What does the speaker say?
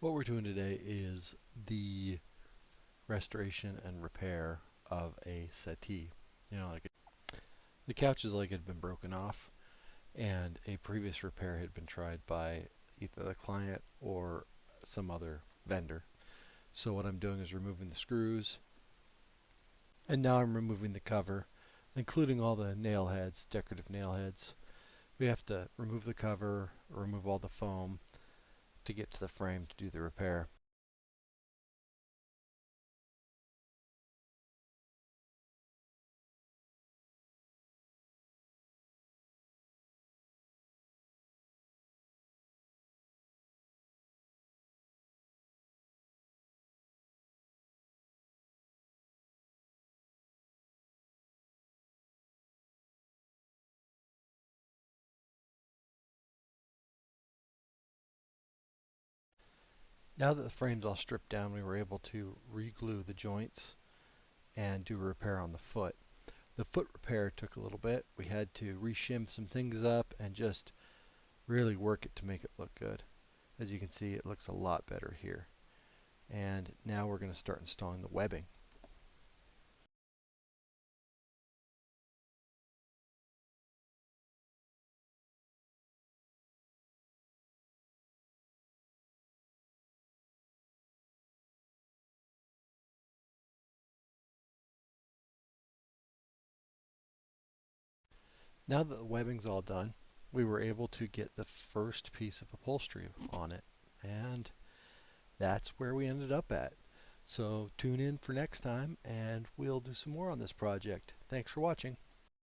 What we're doing today is the restoration and repair of a settee. The couch's leg had been broken off, and a previous repair had been tried by either the client or some other vendor. So what I'm doing is removing the screws, and now I'm removing the cover, including all the nail heads, decorative nail heads. We have to remove the cover, remove all the foam to get to the frame to do the repair. Now that the frame's all stripped down, we were able to re-glue the joints and do a repair on the foot. The foot repair took a little bit. We had to reshim some things up and just really work it to make it look good. As you can see, it looks a lot better here. And now we're going to start installing the webbing. Now that the webbing's all done, we were able to get the first piece of upholstery on it. And that's where we ended up at. So tune in for next time and we'll do some more on this project. Thanks for watching.